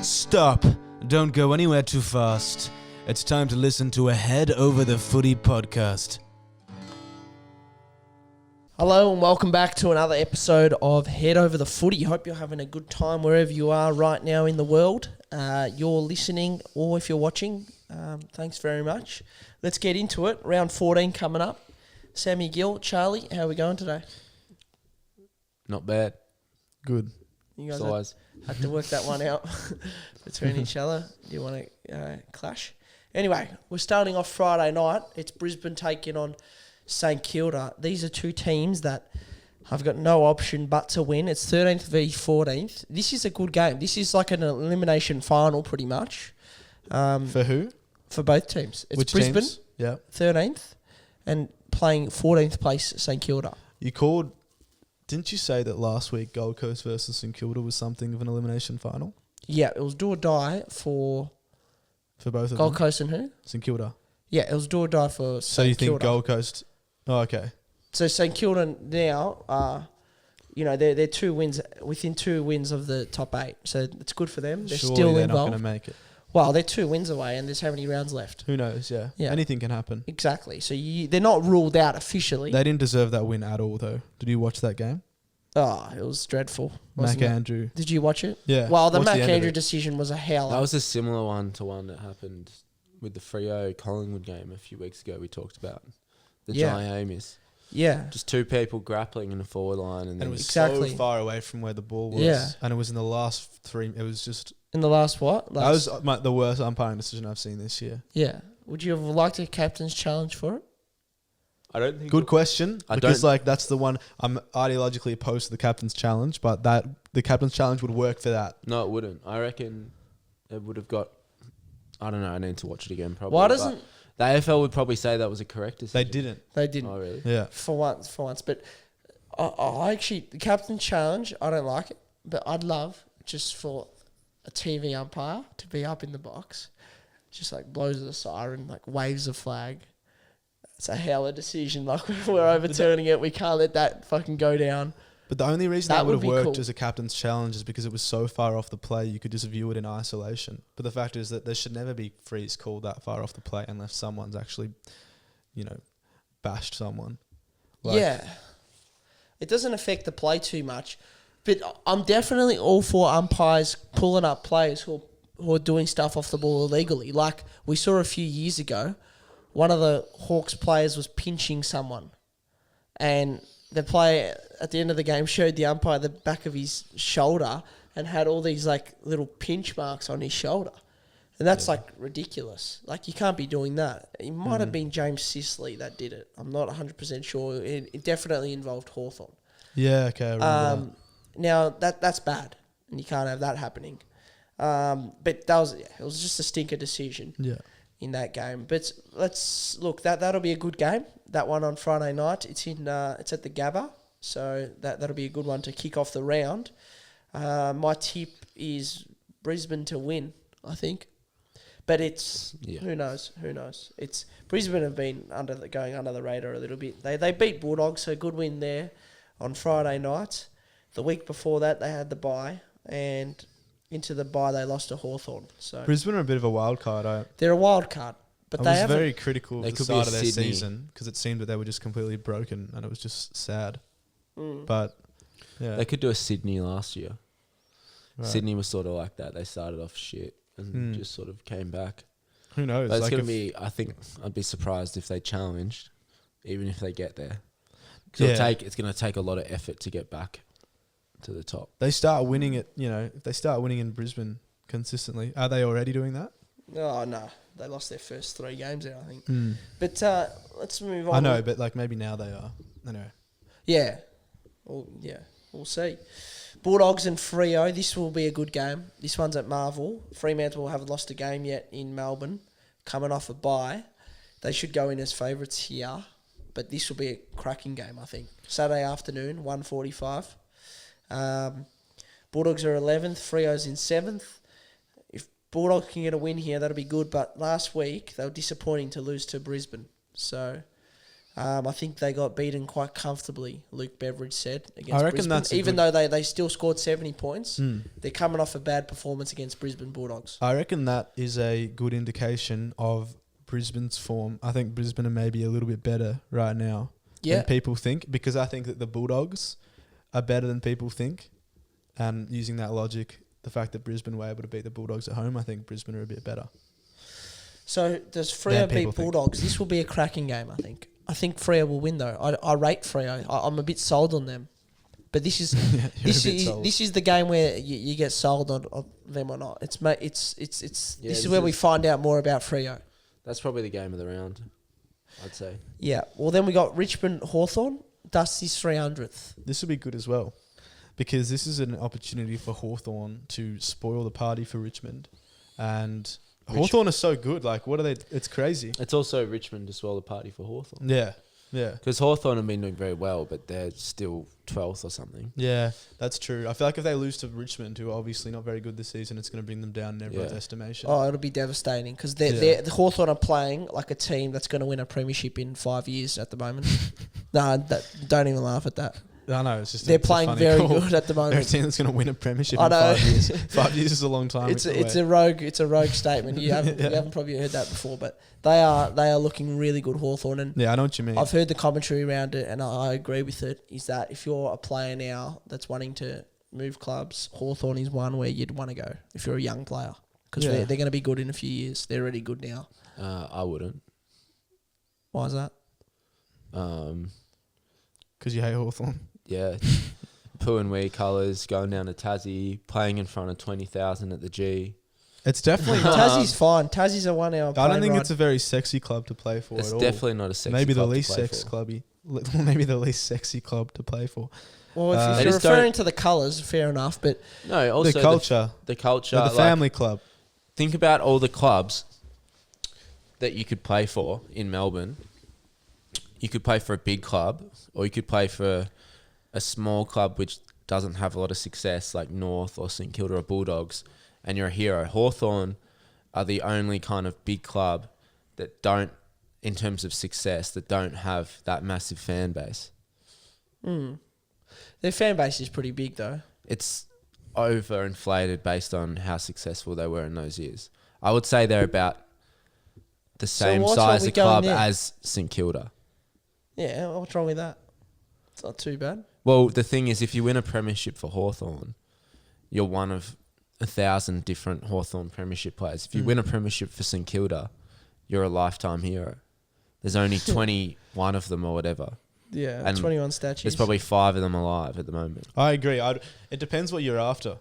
Stop. Don't go anywhere too fast. It's time to listen to a Head Over the Footy podcast. Hello and welcome back to another episode of Head Over the Footy. Hope you're having a good time wherever you are right now in the world. You're listening or if you're watching, thanks very much. Let's get into it. Round 14 coming up. Sammy Gill, Charlie, how are we going today? Not bad. Good. You guys Size. had to work that one out between each other. Do you want to clash? Anyway, we're starting off Friday night. It's Brisbane taking on St Kilda. These are two teams that have got no option but to win. It's 13th v 14th. This is a good game. This is like an elimination final pretty much. For who? For both teams. It's Which Brisbane, teams? Yeah. 13th, and playing 14th place St Kilda. Didn't you say that last week Gold Coast versus St Kilda was something of an elimination final? Yeah, it was do or die for both of Gold them? Coast and who? St Kilda. Yeah, it was do or die for So St you think Kilda. Gold Coast... Oh, okay. So St Kilda now are, they're 2 wins, within 2 wins of the top 8. So it's good for them. They're Surely still they're involved. not going to make it. Well, they're 2 wins away and there's how many rounds left? Who knows, yeah. Yeah. Anything can happen. Exactly. So they're not ruled out officially. They didn't deserve that win at all, though. Did you watch that game? Oh, it was dreadful. Mac Andrew. Did you watch it? Yeah. Well, the Watched Mac end of Andrew it. decision was a howler. That was a similar one to one that happened with the Freo Collingwood game a few weeks ago we talked about. The Yeah. Jai Amis. Yeah. Just 2 people grappling in the forward line. And then it was Exactly. so far away from where the ball was. Yeah. And it was in the last 3... It was just... In the last what? That was the worst umpiring decision I've seen this year. Yeah. Would you have liked a captain's challenge for it? I don't think... Good question. I Because don't- that's the one I'm ideologically opposed to the captain's challenge, but the captain's challenge would work for that. No, it wouldn't. I reckon it would have got... I don't know. I need to watch it again probably. Why but doesn't... the AFL would probably say that was a correct decision. They didn't. They didn't. Oh, really? Yeah. For once. But I actually... The captain's challenge, I don't like it. But I'd love just for a TV umpire to be up in the box. Just like blows the siren, like waves a flag. It's a hell of a decision. Like we're overturning it. We can't let that fucking go down. But the only reason That that would would have be worked cool. as a captain's challenge is because it was so far off the play, you could just view it in isolation. But the fact is that there should never be frees called that far off the play unless someone's actually, bashed someone. Yeah. It doesn't affect the play too much. But I'm definitely all for umpires pulling up players who are doing stuff off the ball illegally. Like we saw a few years ago, one of the Hawks players was pinching someone. And the player at the end of the game showed the umpire the back of his shoulder and had all these like little pinch marks on his shoulder. And that's like ridiculous. Like you can't be doing that. It might have been James Sisley that did it. I'm not 100% sure. It definitely involved Hawthorn. Yeah, okay, I remember that. Now that's bad, and you can't have that happening. But it was just a stinker decision Yeah. in that game. But let's look. That'll be a good game. That one on Friday night. It's at the Gabba, so that'll be a good one to kick off the round. My tip is Brisbane to win. I think, but it's who knows. It's Brisbane have been going under the radar a little bit. They beat Bulldogs, so good win there on Friday night. The week before that, they had the bye, and into the bye, they lost to Hawthorn. So Brisbane are a bit of a wild card. they're a wild card, but they I was haven't. very critical They of the could be a start of their Sydney. season because it seemed that they were just completely broken and it was just sad. Mm. But, yeah. They could do a Sydney last year. Right. Sydney was sort of like that. They started off shit and just sort of came back. Who knows? But it's Like going if- to be, I think, I'd be surprised if they challenged, even if they get there. 'Cause it's going to take a lot of effort to get back to the top. They start winning it, if they start winning in Brisbane consistently, are they already doing that? Oh no, they lost their first 3 games there, I think. But let's move on. I know, but maybe now they are. Anyway. Yeah. We'll see. Bulldogs and Freo, this will be a good game. This one's at Marvel. Fremantle haven't lost a game yet in Melbourne, coming off a bye. They should go in as favourites here, but this will be a cracking game, I think. Saturday afternoon, 1:45. Bulldogs are 11th, Freo's in 7th. If Bulldogs can get a win here, that'll be good, but last week they were disappointing to lose to Brisbane. So I think they got beaten quite comfortably, Luke Beveridge said, against I reckon Brisbane. that's a Even good- though they still scored 70 points, Hmm. they're coming off a bad performance against Brisbane Bulldogs. I reckon that is a good indication of Brisbane's form. I think Brisbane are maybe a little bit better right now Yeah. than people think, because I think that the Bulldogs are better than people think. And using that logic, the fact that Brisbane were able to beat the Bulldogs at home, I think Brisbane are a bit better. So does Than Freo people beat think. Bulldogs? This will be a cracking game, I think. I think Freo will win, though. I rate Freo. I'm a bit sold on them. But this is You're a bit sold. this is the game where you get sold on them or not. It's Yeah, this this is where we is- find out more about Freo. That's probably the game of the round, I'd say. Yeah. Well, then we got Richmond Hawthorn. Dusty's 300th. This will be good as well, because this is an opportunity for Hawthorn to spoil the party for Richmond. And Hawthorn are so good. Like, what are they? It's crazy. It's also Richmond as well, the party for Hawthorn. Yeah. Yeah. Because Hawthorn have been doing very well, but they're still 12th or something. Yeah, that's true. I feel like if they lose to Richmond, who are obviously not very good this season, it's going to bring them down in everyone's Yeah. estimation. Oh, it'll be devastating because Yeah. the Hawthorn are playing like a team that's going to win a premiership in 5 years at the moment. Nah, don't even laugh at that. I know, it's just They're it's a playing funny very call. good at the They're a moment. team that's going to win a premiership I in know. 5 years. 5 years is a long time. It's away. a rogue statement. You haven't probably heard that before, but they are looking really good, Hawthorn, and Yeah, I know what you mean. I've heard the commentary around it, and I agree with it. Is that if you're a player now that's wanting to move clubs, Hawthorn is one where you'd want to go if you're a young player because Yeah. they're going to be good in a few years. They're already good now. I wouldn't. Why is that? Because you hate Hawthorn. Yeah. Poo and wee colours, going down to Tassie, playing in front of 20,000 at the G. It's definitely not. Tassie's fine. Tassie's a 1 hour. I don't think it's a very sexy club to play for It's at all. definitely not a sexy Maybe the club to least play sex for. clubby. Maybe the least sexy club to play for. Well, They if you're just referring to the colours, fair enough. But No, also The culture. The culture. The like, family club. think about all the clubs that you could play for in Melbourne. You could play for a big club, or you could play for a small club which doesn't have a lot of success, like North or St Kilda or Bulldogs, and you're a hero. Hawthorn are the only kind of big club that don't, in terms of success, that don't have that massive fan base. their fan base is pretty big, though. It's overinflated based on how successful they were in those years. I would say they're about the same what's wrong size with of going club there? as St Kilda. Yeah, what's wrong with that? It's not too bad. Well, the thing is, if you win a premiership for Hawthorn, you're one of 1,000 different Hawthorn premiership players. If you win a premiership for St Kilda, you're a lifetime hero. There's only 21 of them or whatever. Yeah, And 21 statues. There's probably 5 of them alive at the moment. I agree. It depends what you're after.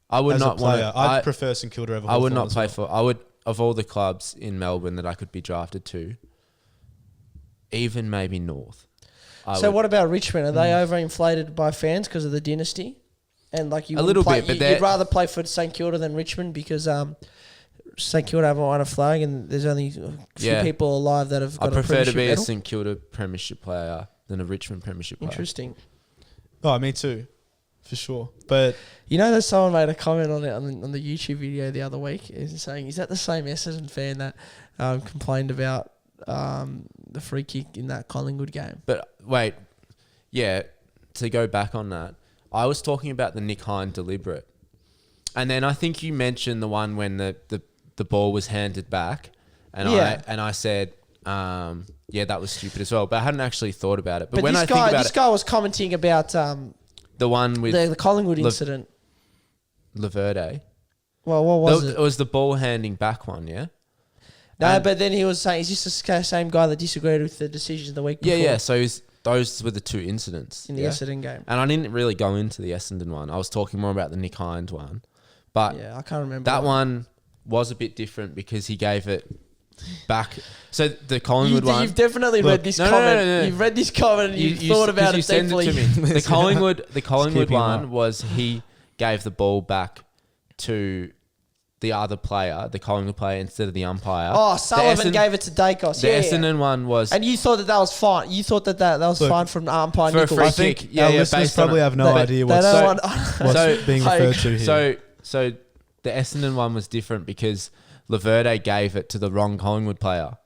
I would As not a want player, to. I'd prefer St Kilda over I would Hawthorn not as play well. for. I would, of all the clubs in Melbourne that I could be drafted to, even maybe North. So what about Richmond? Are they overinflated by fans because of the dynasty? And like you, A wouldn't little play, bit, but you'd they're- rather play for St Kilda than Richmond because St Kilda haven't won a flag, and there's only a few Yeah. people alive that have I got a prefer to premiership be a medal? St Kilda premiership player than a Richmond premiership player. Interesting. Oh, me too. For sure. But You know that someone made a comment on it on the YouTube video the other week, is saying, "Is that the same Essendon fan that complained about the free kick in that Collingwood game?" But wait, yeah, to go back on that, I was talking about the Nick Hine deliberate. And then I think you mentioned the one when the ball was handed back. And Yeah. I said, yeah, that was stupid as well. But I hadn't actually thought about it. But, But when this I think about this guy was commenting about the one with the Collingwood incident. Laverde, Well, what was it? it was the ball handing back one, yeah? No, And- but then he was saying, is this the same guy that disagreed with the decision the week Yeah, before yeah. So those were the two incidents. in the yeah? Essendon game? And I didn't really go into the Essendon one. I was talking more about the Nick Hines one. But Yeah, I can't remember. that one was a bit different because he gave it back. So the Collingwood one. You've definitely Look, read this no, comment. no. You've read this comment and you've thought about it send deeply. it to me. The Collingwood keeping one up. was he gave the ball back to the other player, the Collingwood player, instead of the umpire. Oh, The Sullivan gave it to Dacos. The Yeah, yeah. Essendon one was And you thought that was fine. You thought that was Look, fine from umpire for a Nichols. free I think kick. Yeah, our yeah, listeners based on probably it. have no They- idea they what's, don't want- what's So- being I referred to here. So the Essendon one was different because Laverde gave it to the wrong Collingwood player.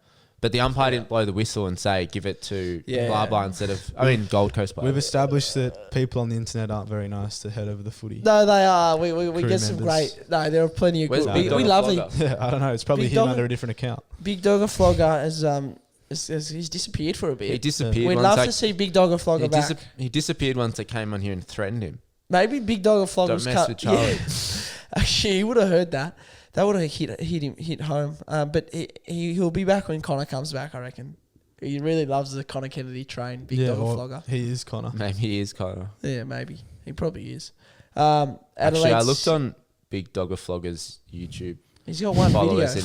But the umpire didn't blow the whistle and say, give it to Yeah. blah blah instead of, Gold Coast. We've established that people on the internet aren't very nice to head over the footy. No, they are. We Crew get some members. great. No, there are plenty of Where's good. Big We Dog love Flogger? the I don't know. It's probably Big him Dog- under a different account. Big Dogger Flogger he's disappeared for a bit. He disappeared. We'd once love they- to see Big Dogger Flogger back. He disappeared once they came on here and threatened him. Maybe Big Dogger Flogger Don't was mess cut. with Charlie. Yeah. Actually, he would have heard that. That would have hit home. But he'll be back when Connor comes back, I reckon. He really loves the Connor Kennedy train, Big Dogger or Flogger. he is Connor. Maybe he is kind of. Yeah, maybe. He probably is. Actually, I Adelaide's- looked on Big Dogger Flogger's YouTube He's got one video. followers, and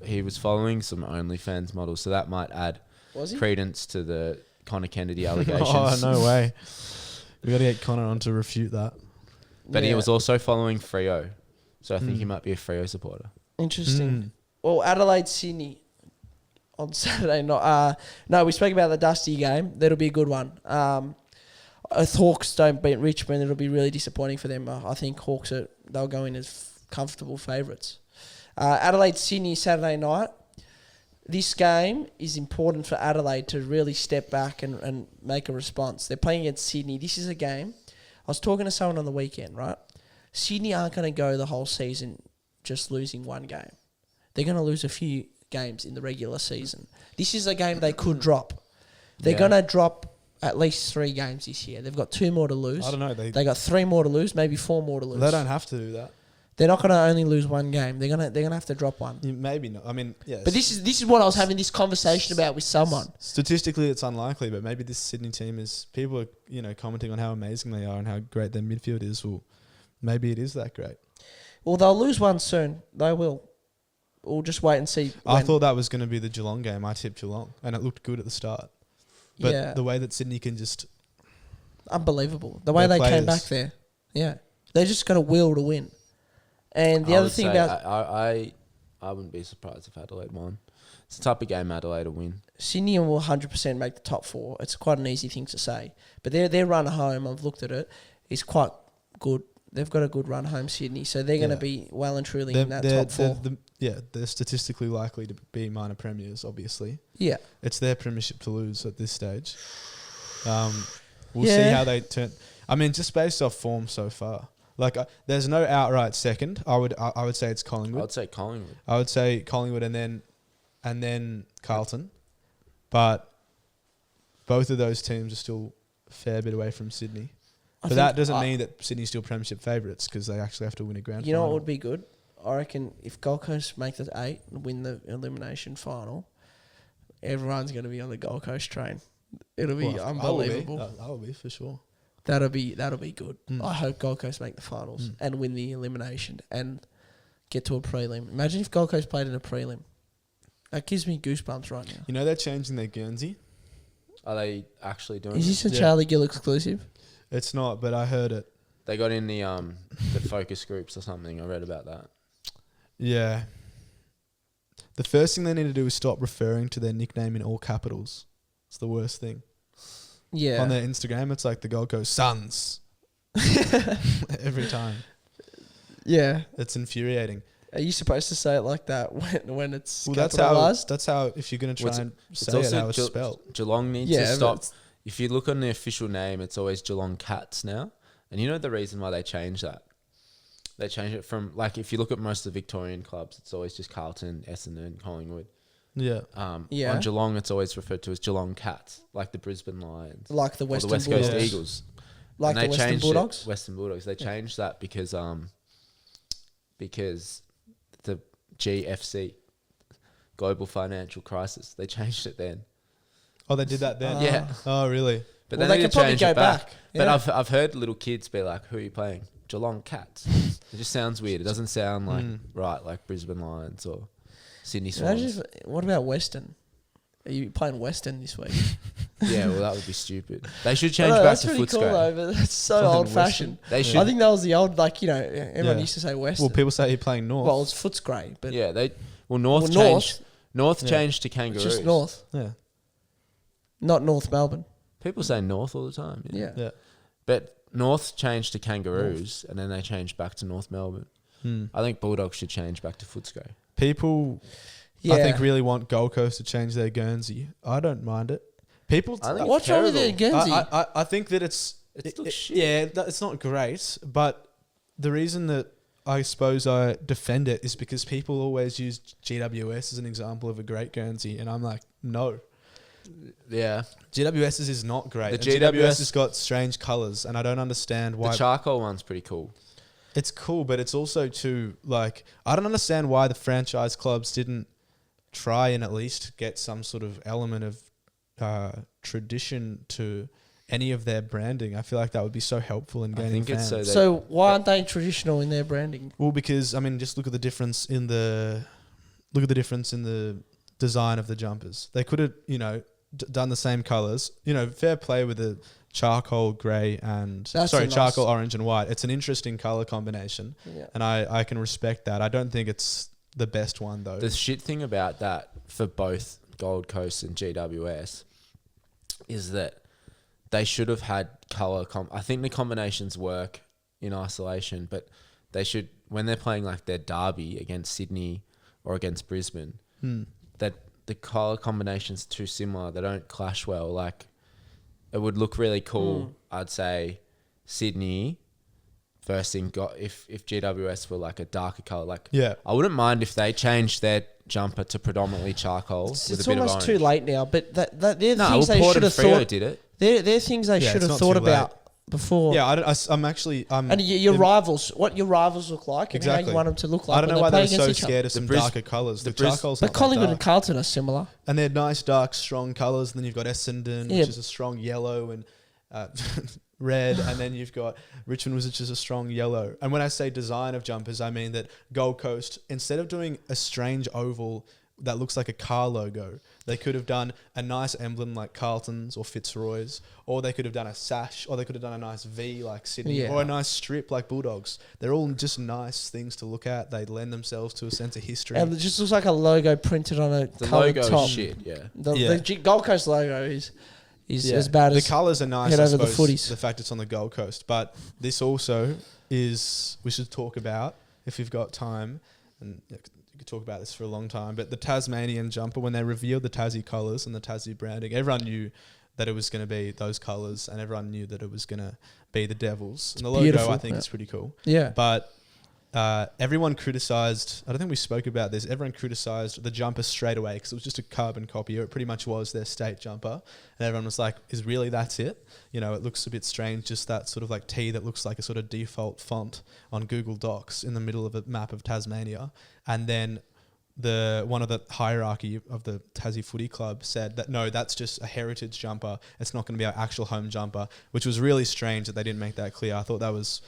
he was following some OnlyFans models, so that might add Was he? credence to the Connor Kennedy allegations. Oh, no way. We got to get Connor on to refute that. But he Yeah. was also following Freo, so I think he might be a Freo supporter. Interesting. Well, Adelaide, Sydney on Saturday night. No, we spoke about the Dusty game. That'll be a good one. If Hawks don't beat Richmond, it'll be really disappointing for them. I think Hawks they'll go in as comfortable favourites. Adelaide, Sydney, Saturday night. This game is important for Adelaide to really step back and make a response. They're playing against Sydney. This is a game. I was talking to someone on the weekend, right? Sydney aren't going to go the whole season just losing one game. They're going to lose a few games in the regular season. This is a game they could drop. They're Yeah. going to drop at least 3 games this year. They've got 2 more to lose. I don't know. They got 3 more to lose, maybe 4 more to lose. They don't have to do that. They're not going to only lose one game. They're gonna have to drop one. Maybe not. I mean, yeah. But this is what I was having this conversation about with someone. Statistically, it's unlikely, but maybe this Sydney team is. People are, commenting on how amazing they are and how great their midfield is. Well, maybe it is that great. Well, they'll lose one soon. They will. We'll just wait and see. I thought that was going to be the Geelong game. I tipped Geelong, and it looked good at the start. But Yeah. the way that Sydney can just Unbelievable. The way Their they came players. back there. Yeah. They're just going to will to win. And the I other would thing say about I wouldn't be surprised if Adelaide won. It's the type of game Adelaide will win. Sydney will 100% make the top 4. It's quite an easy thing to say. But their run home, I've looked at it, is quite good. They've got a good run home, Sydney. So they're going to be well and truly in that top 4. they're statistically likely to be minor premiers, obviously. Yeah. It's their premiership to lose at this stage. We'll see Yeah. how they turn. I mean, just based off form so far. Like, there's no outright second. I would say it's I Collingwood. would say Collingwood. I would say Collingwood and then Carlton. But both of those teams are still a fair bit away from Sydney. But that doesn't mean that Sydney's still premiership favourites because they actually have to win a grand You know final. what would be good? I reckon if Gold Coast make the 8 and win the elimination final, everyone's going to be on the Gold Coast train. It'll be unbelievable. I will be for sure. That'll be good. I hope Gold Coast make the finals and win the elimination and get to a prelim. Imagine if Gold Coast played in a prelim. That gives me goosebumps right now. You know they're changing their Guernsey? Are they actually doing Is it? this a Yeah. Charlie Gill exclusive? It's not, but I heard it. They got in the focus groups or something. I read about that. Yeah. The first thing they need to do is stop referring to their nickname in all capitals. It's the worst thing. Yeah. On their Instagram, it's like the Gold Coast Suns. Every time. Yeah. It's infuriating. Are you supposed to say it like that when it's Well, capitalized? that's how if you're going to try Well, and It's say it also how it's spelled. Geelong needs Yeah, to but stop. it's- If you look on the official name, it's always Geelong Cats now. And you know the reason why they changed that? They changed it from, like, if you look at most of the Victorian clubs, it's always just Carlton, Essendon, Collingwood. Yeah. Yeah. On Geelong, it's always referred to as Geelong Cats, like the Brisbane Lions. Like the Or Western the West Coast Bulldogs. Eagles. Like And the they Western changed it- Bulldogs? Western Bulldogs. They changed that because the GFC, Global Financial Crisis, they changed it then. Oh, they did that then? Yeah. Oh, really? But Well, then they they could probably change go it back. back. But Yeah. I've heard little kids be like, "Who are you playing? Geelong Cats." It just sounds weird. It doesn't sound like right, like Brisbane Lions or Sydney Imagine Swans. what about Western? Are you playing Western this week? Yeah, well, that would be stupid. They should change No, back that's to pretty Footscray. cool though, but that's so Playing old fashioned. They should. I think that was the old, everyone Yeah. used to say Western. Well, people say you're playing North. Well, it's Footscray, but Yeah, they. Well, North Well, changed. North, North changed to it's Kangaroos. just North, yeah. not North Melbourne. People say North all the time. Yeah. Yeah. But North changed to Kangaroos, and then they changed back to North Melbourne. I think Bulldogs should change back to Footscray. People Yeah. I think really want Gold Coast to change their Guernsey. I don't mind it. People, I think What's wrong with their Guernsey? I think that it's shit. yeah, it's not great. But the reason that I suppose I defend it is because people always use GWS as an example of a great Guernsey, and I'm like, no. Yeah. GWS's is not great. The And GWS GWS has got strange colours, and I don't understand why. The charcoal one's pretty cool. It's cool, but it's also too, like, I don't understand why the franchise clubs didn't try and at least get some sort of element of tradition to any of their branding. I feel like that would be so helpful in gaining fans. So why aren't they traditional in their branding? Well, because, I mean, just look at the difference in the design of the jumpers. They could have, done the same colours. Fair play with the charcoal grey and charcoal orange and white. It's an interesting colour combination, and I can respect that. I don't think it's the best one though. The shit thing about that for both Gold Coast and GWS is that they should have had colour. I think the combinations work in isolation, but they should, when they're playing like their derby against Sydney or against Brisbane, that the colour combinations are too similar. They don't clash well. Like, it would look really cool. I'd say Sydney first thing if GWS were like a darker colour. Like, I wouldn't mind if they changed their jumper to predominantly charcoal with a bit of orange. It's almost too late now, but they're things they Port should have and Freo thought. did it. They're things they should have thought about before. Yeah, I'm and your rivals, what your rivals look like, and how you want them to look like. I don't know why they're so scared of some darker colours. The charcoal's but Collingwood and Carlton are similar, and they're nice, dark, strong colours. And then you've got Essendon, which is a strong yellow and red, and then you've got Richmond, which is a strong yellow. And when I say design of jumpers, I mean that Gold Coast, instead of doing a strange oval that looks like a car logo, they could have done a nice emblem like Carlton's or Fitzroy's, or they could have done a sash, or they could have done a nice V like Sydney, or a nice strip like Bulldogs. They're all just nice things to look at. They lend themselves to a sense of history. And it just looks like a logo printed on a coloured top. The logo is shit, The Gold Coast logo is as bad as the colours are nice. head I over the suppose, footies. the fact it's on the Gold Coast, but this also is, we should talk about, if we've got time, and you could talk about this for a long time, but the Tasmanian jumper, when they revealed the Tassie colours and the Tassie branding, everyone knew that it was going to be those colours, and everyone knew that it was going to be the Devils. And the logo, I think, is pretty cool. Yeah. But everyone criticised, I don't think we spoke about this, everyone criticised the jumper straight away because it was just a carbon copy. It pretty much was their state jumper. And everyone was like, that's it? It looks a bit strange, just that sort of like T that looks like a sort of default font on Google Docs in the middle of a map of Tasmania. And then one of the hierarchy of the Tassie Footy Club said that, no, that's just a heritage jumper. It's not going to be our actual home jumper, which was really strange that they didn't make that clear. I thought that was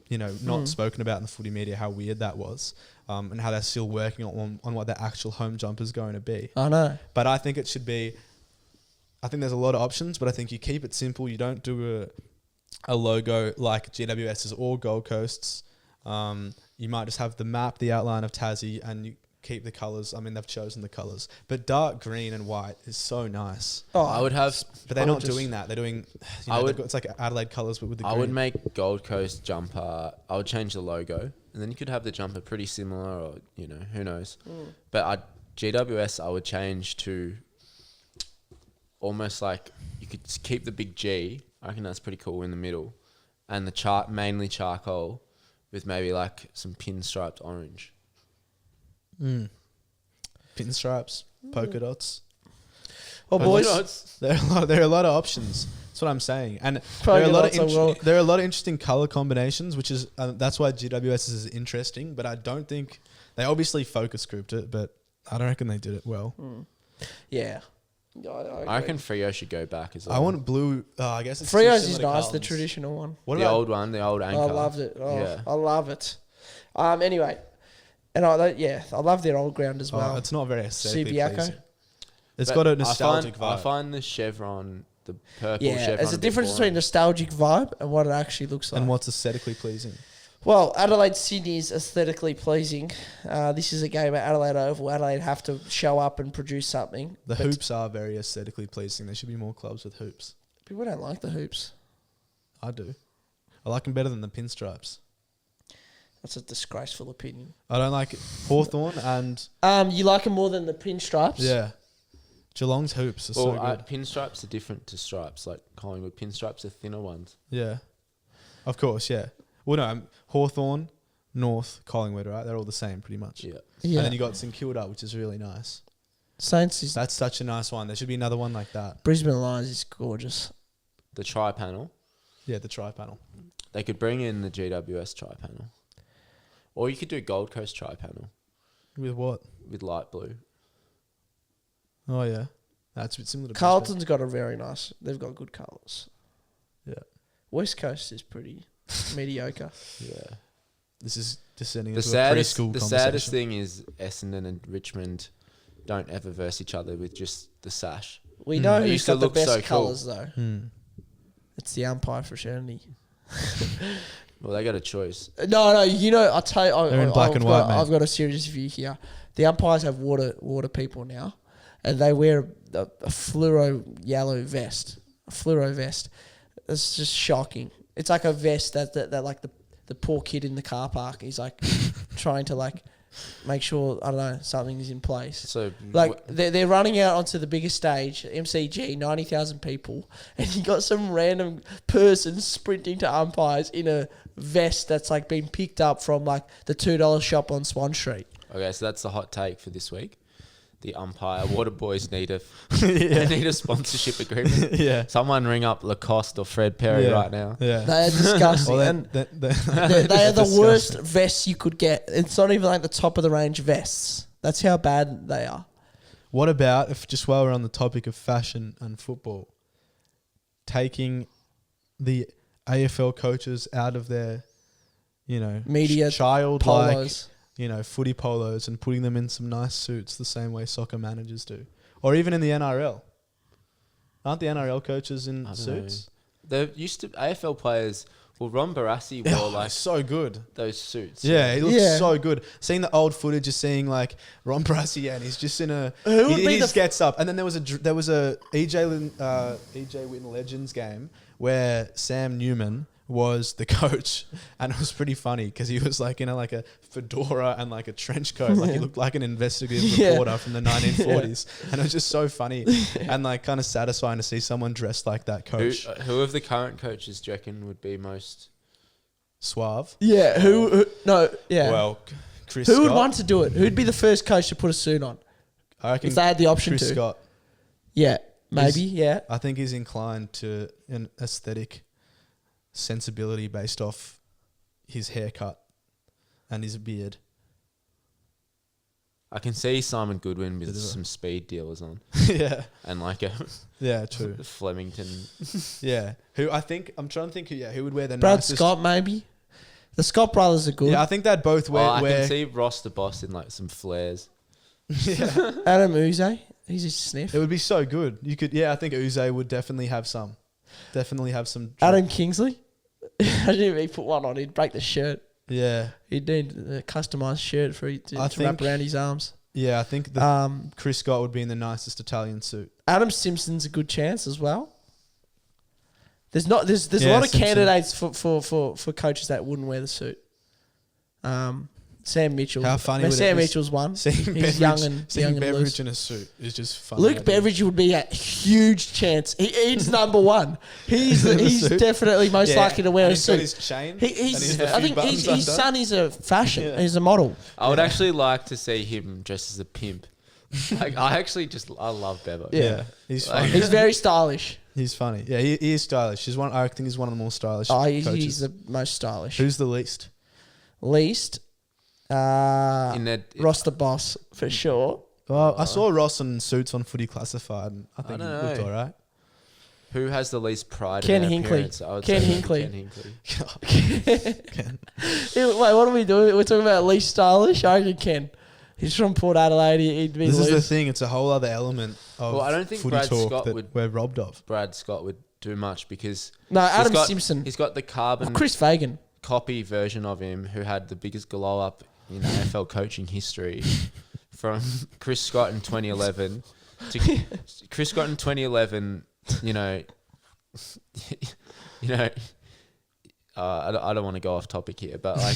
not spoken about in the footy media, how weird that was, and how they're still working on what their actual home jumper is going to be. I know. But I think it should be, I think there's a lot of options, but I think you keep it simple. You don't do a logo like GWS's or Gold Coast's. You might just have the map, the outline of Tassie, and you keep the colours. I mean, they've chosen the colours. But dark green and white is so nice. Oh, I would have... But they're not doing that. They're doing... it's like Adelaide colours, but with the green. I would make Gold Coast jumper... I would change the logo. And then you could have the jumper pretty similar or, who knows. But GWS, I would change to almost like... You could keep the big G. I reckon that's pretty cool in the middle. And the mainly charcoal with maybe like some pinstriped orange. Pinstripes, polka dots. Oh, boys, there are a lot of options. That's what I'm saying, and there are a lot of interesting color combinations, which is that's why GWS is interesting. But I don't think they obviously focus grouped it, but I don't reckon they did it well. Yeah. I reckon Freo should go back as well. I want blue. I guess it's Freo's is nice, the traditional one. What the old one, the old anchor. I loved it. I love it. Anyway. And I love their old ground as well. It's not very aesthetically Subiaco. pleasing. It's got a nostalgic vibe. I find the chevron, the purple chevron... Yeah, there's a difference between nostalgic vibe and what it actually looks like. And what's aesthetically pleasing? Well, Adelaide-Sydney is aesthetically pleasing. This is a game at Adelaide Oval. Adelaide have to show up and produce something. The hoops are very aesthetically pleasing. There should be more clubs with hoops. People don't like the hoops. I do. I like them better than the pinstripes. That's a disgraceful opinion. I don't like Hawthorn and You like them more than the pinstripes? yeah, Geelong's hoops are so good. Pinstripes are different to stripes. Like Collingwood pinstripes are thinner ones. Yeah, of course. Yeah. Well, no, Hawthorn, North, Collingwood, right? They're all the same pretty much. Yeah. Yeah. And then you got St Kilda, which is really nice. Saints is That's such a nice one. There should be another one like that. Brisbane Lions is gorgeous. The tri-panel. Yeah, the tri-panel. They could bring in the GWS tri-panel. Or you could do Gold Coast tri-panel With what? with light blue. Oh, yeah. That's a bit similar to Carlton's got a very nice. They've got good colours. Yeah. West Coast is pretty mediocre. Yeah. This is descending The into a saddest, preschool the conversation. saddest thing is Essendon and Richmond don't ever verse each other with just the sash. We know It who's used to got the look best so cool. colours though. Hmm. It's the umpire fraternity. Well, they got a choice. No, you know, I'll tell you, They're in black and white, mate. I've got a serious view here. The umpires have water people now, and they wear a fluoro yellow vest. A fluoro vest. It's just shocking. It's like a vest that like the poor kid in the car park. He's like trying to like make sure, I don't know, something is in place. So Like they're running out onto the biggest stage, MCG, 90,000 people, and you got some random person sprinting to umpires in a vest that's like been picked up from like the $2 shop on Swan Street. Okay, so that's the hot take for this week. The umpire water boys need they need a sponsorship agreement. Yeah. Someone ring up Lacoste or Fred Perry Yeah. right now. Yeah. They are disgusting. Well, and they they are the worst vests you could get. It's not even like the top of the range vests. That's how bad they are. What about if, just while we're on the topic of fashion and football, taking the AFL coaches out of their, Media childlike, Polos. Footy polos and putting them in some nice suits the same way soccer managers do, or even in the NRL. Aren't the NRL coaches in I don't suits? know. There used to AFL players. Well, Ron Barassi wore like so good. those suits. Yeah, he looks Yeah. so good. Seeing the old footage of seeing like Ron Barassi, and he's just in a. Who would He be just gets up, and then there was a EJ Witten Legends game where Sam Newman was the coach, and it was pretty funny because he was like in a fedora and like a trench coat, like he looked like an investigative Yeah. reporter from the 1940s, and it was just so funny and like kind of satisfying to see someone dressed like that coach. Who of the current coaches do you reckon would be most? Suave. Yeah, who no, yeah. Well, Chris who Scott. would want to do it? Who'd be the first coach to put a suit on? I reckon If they had the option Chris to. Scott. Yeah, maybe, yeah. I think he's inclined to an aesthetic sensibility based off his haircut and his beard. I can see Simon Goodwin with Bit of a- some speed dealers on Yeah. and like a Yeah, true. Flemington. Yeah. I'm trying to think who would wear the Brad nicest. Scott, maybe. The Scott brothers are good. Yeah, I think they'd both wear. I can see Ross the Boss in like some flares. Yeah. Adam Uze, he's a sniff. It would be so good. You could, I think Uze would definitely have some. Adam Kingsley. Imagine if he put one on, he'd break the shirt. Yeah. He'd need a customised shirt for it to I to wrap think- around his arms. Yeah, I think Chris Scott would be in the nicest Italian suit. Adam Simpson's a good chance as well. There's a lot of Simpson. candidates for coaches that wouldn't wear the suit. Sam Mitchell. How funny would it Sam be Mitchell's one. Seeing He's young and Beveridge loose. in a suit is just funny. Luke Beveridge would be a huge chance. He's number one. He's suit? definitely most likely to wear and a he's got suit. his chain. and He's, he's got a I few think buttons his under. son is a fashion. Yeah. He's a model. I would actually like to see him dressed as a pimp. I love Bevo. Yeah, he's funny. He's very stylish. He's funny. Yeah, he is stylish. I think he's one of the more stylish He's coaches. the most stylish. Who's the least? Least? In that, Ross the Boss, for sure. Well, I saw Ross in suits on Footy Classified, and I think he don't looked know. all right. who has the least pride? Ken in their Hinckley. appearance? I would Ken say Hinckley. Ken Hinckley. Wait, what are we doing? We're talking about least stylish? I reckon Ken. He's from Port Adelaide. He'd be This is the loose. thing. It's a whole other element of Well, I don't think footy Brad talk Scott that would- we're robbed of. Brad Scott would do much because No, Adam got- Simpson. He's got the carbon Chris Fagan. copy version of him who had the biggest glow up in AFL coaching history from Chris Scott in 2011 to Chris Scott in 2011, I don't want to go off topic here, but like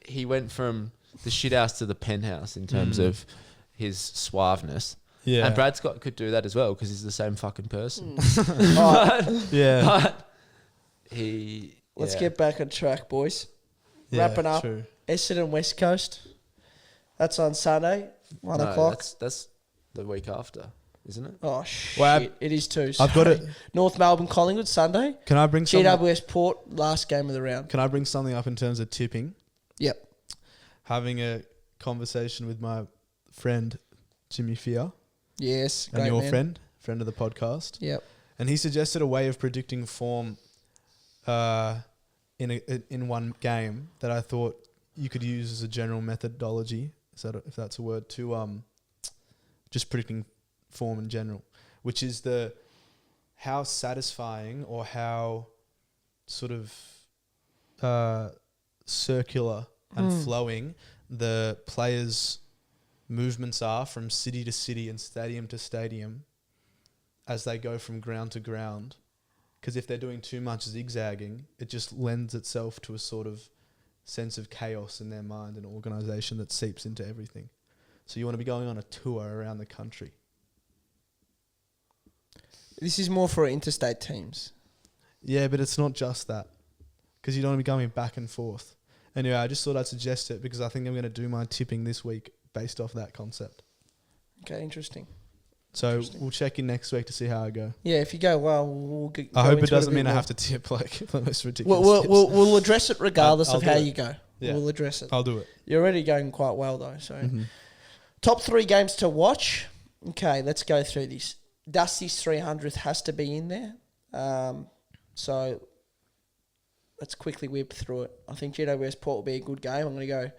he went from the shit house to the penthouse in terms of his suaveness. Yeah. And Brad Scott could do that as well because he's the same fucking person. Yeah. But Let's get back on track, boys. Yeah, Wrapping up. true. Essendon West Coast. That's on Sunday, 1 o'clock. That's the week after, isn't it? Oh, shit. Well, it is too. I've got it. North Melbourne Collingwood Sunday. Can I bring something? GWS Port, last game of the round. Can I bring something up in terms of tipping? Yep. Having a conversation with my friend Jimmy Fear Yes. and great your man. friend of the podcast. Yep. And he suggested a way of predicting form in one game that I thought you could use as a general methodology, if that's a word, to just predicting form in general, which is how satisfying or how sort of circular and flowing the players' movements are from city to city and stadium to stadium as they go from ground to ground. Because if they're doing too much zigzagging, it just lends itself to a sort of sense of chaos in their mind and organisation that seeps into everything. So you want to be going on a tour around the country. This is more for interstate teams. Yeah, but it's not just that. Because you don't want to be going back and forth. Anyway, I just thought I'd suggest it because I think I'm going to do my tipping this week based off that concept. Okay, interesting. So we'll check in next week to see how I go. Yeah, if you go well, we'll go I hope it into doesn't a bit mean I more. have to tip like the most ridiculous tips. We'll address it regardless I'll of do how it. you go. Yeah. We'll address it. I'll do it. You're already going quite well though. So, Mm-hmm. top 3 games to watch. Okay, let's go through this. Dusty's 300th has to be in there. So let's quickly whip through it. I think GWS Port will be a good game. I'm going to go